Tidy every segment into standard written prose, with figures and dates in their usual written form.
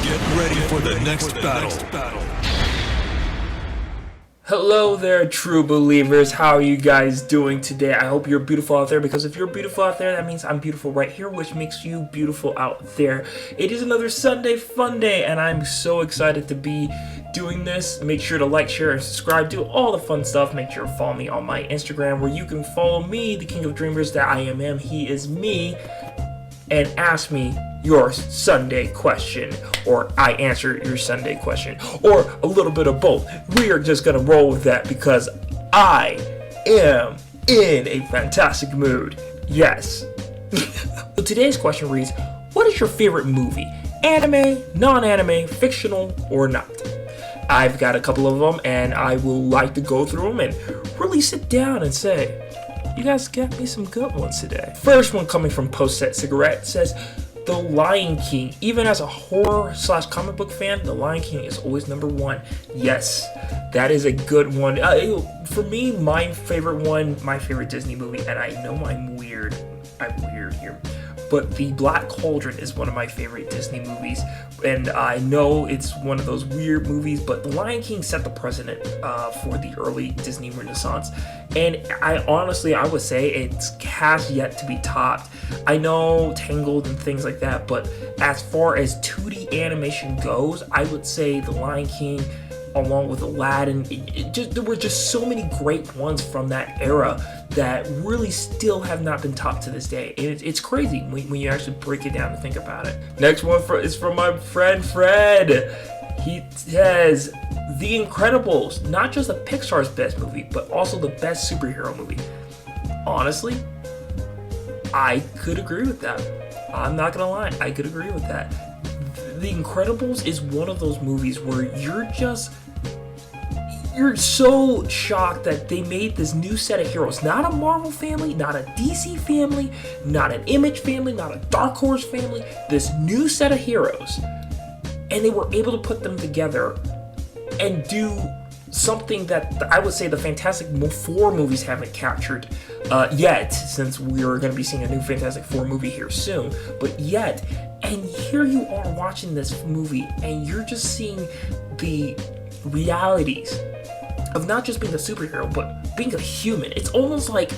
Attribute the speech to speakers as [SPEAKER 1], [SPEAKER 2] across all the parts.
[SPEAKER 1] Get ready for the next battle.
[SPEAKER 2] Hello there, true believers. How are you guys doing today? I hope you're beautiful out there, because if you're beautiful out there, that means I'm beautiful right here, which makes you beautiful out there. It is another Sunday fun day, and I'm so excited to be doing this. Make sure to like, share, and subscribe. Do all the fun stuff. Make sure to follow me on my Instagram, where you can follow me, the King of Dreamers that I am. He is me. And ask me your Sunday question, or I answer your Sunday question, or a little bit of both. We are just gonna roll with that because I am in a fantastic mood. Yes. So today's question reads, what is your favorite movie? Anime, non-anime, fictional, or not? I've got a couple of them, and I will like to go through them and really sit down and say, you guys got me some good ones today. First one coming from Post-Set Cigarette says, The Lion King. Even as a horror / comic book fan, The Lion King is always number one. Yes, that is a good one. For me, my favorite Disney movie, and I know I'm weird here, but The Black Cauldron is one of my favorite Disney movies, and I know it's one of those weird movies, but The Lion King set the precedent for the early Disney Renaissance, and I would say it has yet to be topped. I know Tangled and things like that, but as far as 2D animation goes, I would say The Lion King, along with Aladdin, there were just so many great ones from that era that really still have not been topped to this day. It's crazy when you actually break it down and think about it. Next one is from my friend Fred. He says, The Incredibles, not just a Pixar's best movie, but also the best superhero movie. Honestly, I could agree with that. I'm not gonna lie, I could agree with that. The Incredibles is one of those movies where you're so shocked that they made this new set of heroes. Not a Marvel family, not a DC family, not an Image family, not a Dark Horse family. This new set of heroes. And they were able to put them together and do something that I would say the Fantastic Four movies haven't captured yet, since we're going to be seeing a new Fantastic Four movie here soon. But yet, and here you are watching this movie, and you're just seeing the realities of not just being a superhero, but being a human. It's almost like,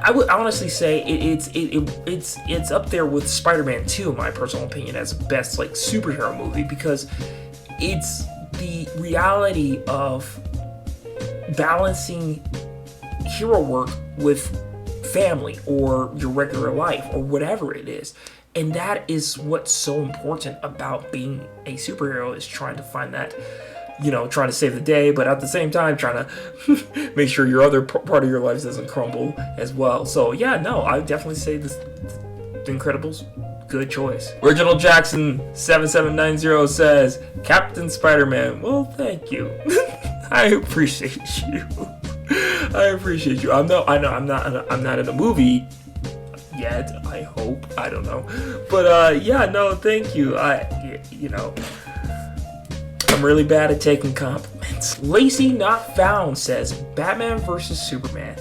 [SPEAKER 2] I would honestly say it's up there with Spider-Man 2, in my personal opinion, as best superhero movie, because it's the reality of balancing hero work with family or your regular life or whatever it is. And that is what's so important about being a superhero, is trying to find that, trying to save the day, but at the same time trying to make sure your other part of your life doesn't crumble as well. So yeah, no, I would definitely say The Incredibles, good choice. Original Jackson 7790 says, Captain Spider-Man. Well, thank you. I appreciate you. I'm not in a movie yet, I hope. I don't know. But yeah, no, thank you. I'm really bad at taking compliments. Lacey Not Found says, Batman vs. Superman.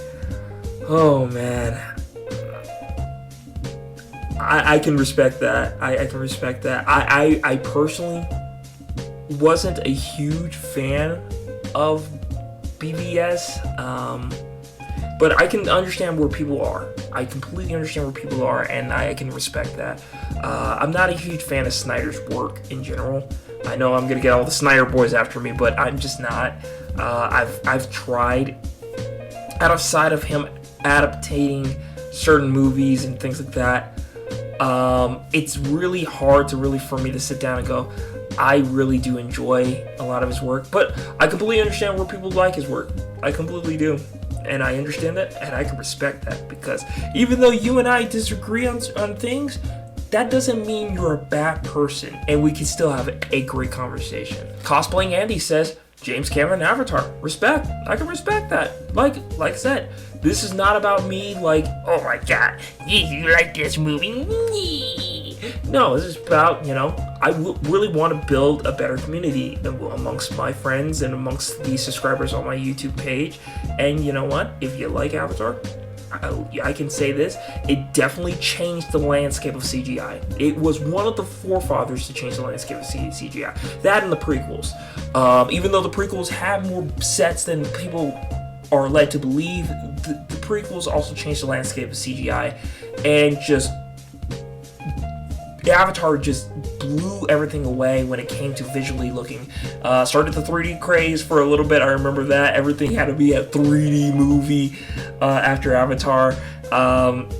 [SPEAKER 2] Oh man, I can respect that. I can respect that. I personally wasn't a huge fan of BVS, but I can understand where people are. I completely understand where people are, and I can respect that. I'm not a huge fan of Snyder's work in general. I know I'm gonna get all the Snyder boys after me, but I'm just not. I've tried, outside of him adaptating certain movies and things like that. It's really hard for me to sit down and go, I really do enjoy a lot of his work, but I completely understand where people like his work. I completely do. And I understand that, and I can respect that, because even though you and I disagree on things, that doesn't mean you're a bad person, and we can still have a great conversation. Cosplaying Andy says, James Cameron Avatar. Respect. I can respect that. Like I said, this is not about me oh my god, you like this movie? No, this is about, I really want to build a better community amongst my friends and amongst the subscribers on my YouTube page. And you know what? If you like Avatar, I can say this, it definitely changed the landscape of CGI. It was one of the forefathers to change the landscape of CGI. That and the prequels. Even though the prequels have more sets than people are led to believe, the prequels also changed the landscape of CGI, and just Avatar just blew everything away when it came to visually looking. Started the 3D craze for a little bit. I remember that everything had to be a 3D movie after Avatar, and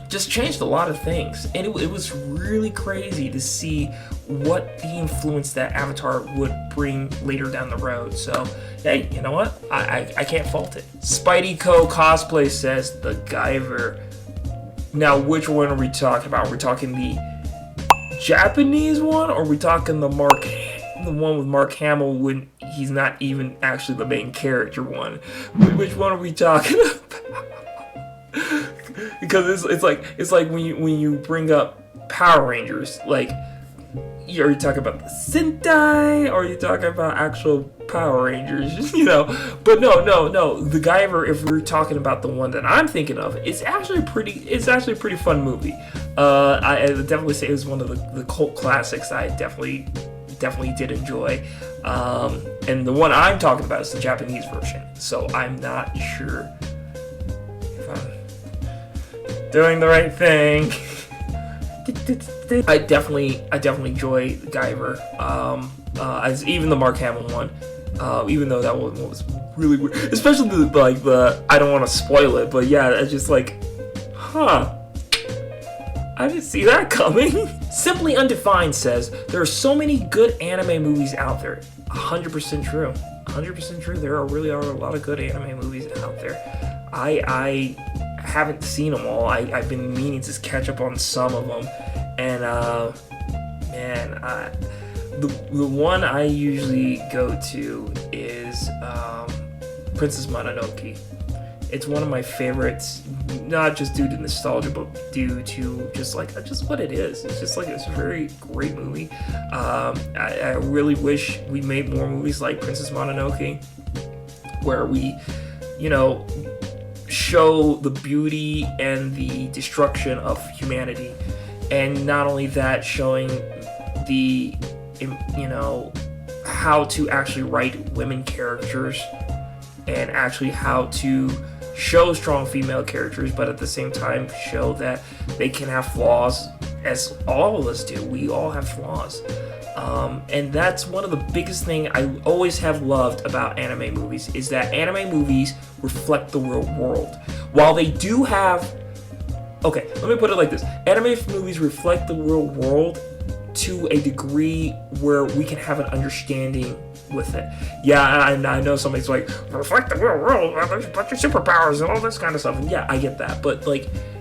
[SPEAKER 2] just changed a lot of things. And it was really crazy to see what the influence that Avatar would bring later down the road. So, hey, you know what? I can't fault it. Spidey Co. Cosplay says the Guyver. Now, which one are we talking about? Are we talking the Japanese one, or are we talking the one with Mark Hamill when he's not even actually the main character one? Which one are we talking about? Because it's like when you bring up Power Rangers, like, are you talking about the Sentai, or are you talking about actual Power Rangers? You know, but no. The Guyver, if we're talking about the one that I'm thinking of, it's actually a pretty fun movie. I definitely say it was one of the cult classics I definitely did enjoy. And the one I'm talking about is the Japanese version. So I'm not sure if I'm doing the right thing. I definitely enjoy Guyver, as even the Mark Hamill one, even though that one was really weird, especially the I don't want to spoil it, but yeah, it's just like, I didn't see that coming. Simply Undefined says there are so many good anime movies out there. 100% true. 100% true. There really are a lot of good anime movies out there. I haven't seen them all. I've been meaning to catch up on some of them, and the one I usually go to is Princess Mononoke. It's one of my favorites, not just due to nostalgia, but due to just what it is. It's a very great movie. I really wish we made more movies like Princess Mononoke, where we, show the beauty and the destruction of humanity, and not only that, showing the how to actually write women characters, and actually how to show strong female characters, but at the same time show that they can have flaws, as all of us do. We all have flaws. And that's one of the biggest things I always have loved about anime movies, is that anime movies reflect the real world. While they do have... Okay, let me put it like this. Anime movies reflect the real world to a degree where we can have an understanding with it. Yeah, I know somebody's like, reflect the real world, there's a bunch of superpowers and all this kind of stuff. And yeah, I get that. But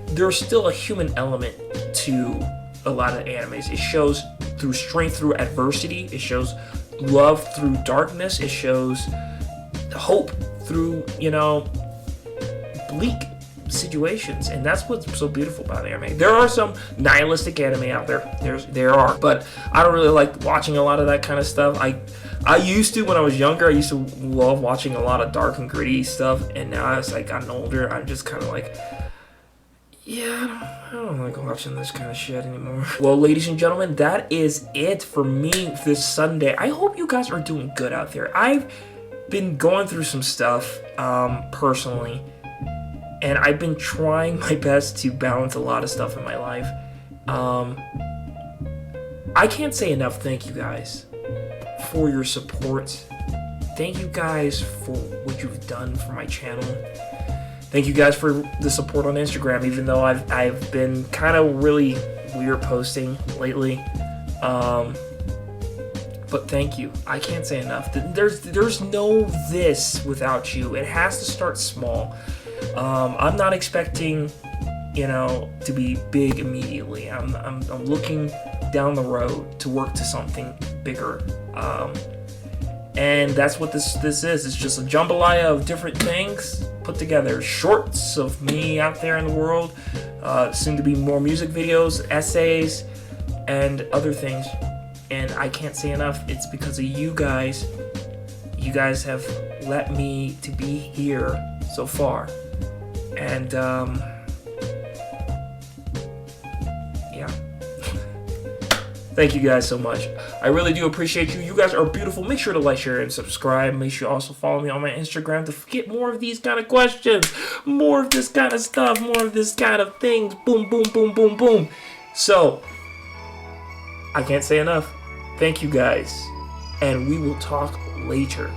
[SPEAKER 2] there's still a human element to a lot of animes. It shows through strength through adversity. It shows love through darkness. It shows hope through, bleak situations. And that's what's so beautiful about anime. There are some nihilistic anime out there. There are. But I don't really like watching a lot of that kind of stuff. I used to when I was younger. I used to love watching a lot of dark and gritty stuff. And now as I gotten older, I'm just kind of like... Yeah, I don't like watching this kind of shit anymore. Well, ladies and gentlemen, that is it for me this Sunday. I hope you guys are doing good out there. I've been going through some stuff, personally, and I've been trying my best to balance a lot of stuff in my life. I can't say enough thank you guys for your support. Thank you guys for what you've done for my channel. Thank you guys for the support on Instagram, even though I've been kind of really weird posting lately. But thank you. I can't say enough. There's no this without you. It has to start small. I'm not expecting, to be big immediately. I'm looking down the road to work to something bigger. And that's what this is. It's just a jambalaya of different things put together. Shorts of me out there in the world, soon to be more music videos, essays, and other things. And I can't say enough, it's because of you guys. You guys have let me to be here so far. And yeah. Thank you guys so much. I really do appreciate you. You guys are beautiful. Make sure to like, share, and subscribe. Make sure you also follow me on my Instagram to get more of these kind of questions, more of this kind of stuff, more of this kind of things. Boom, boom, boom, boom, boom. So, I can't say enough. Thank you guys. And we will talk later.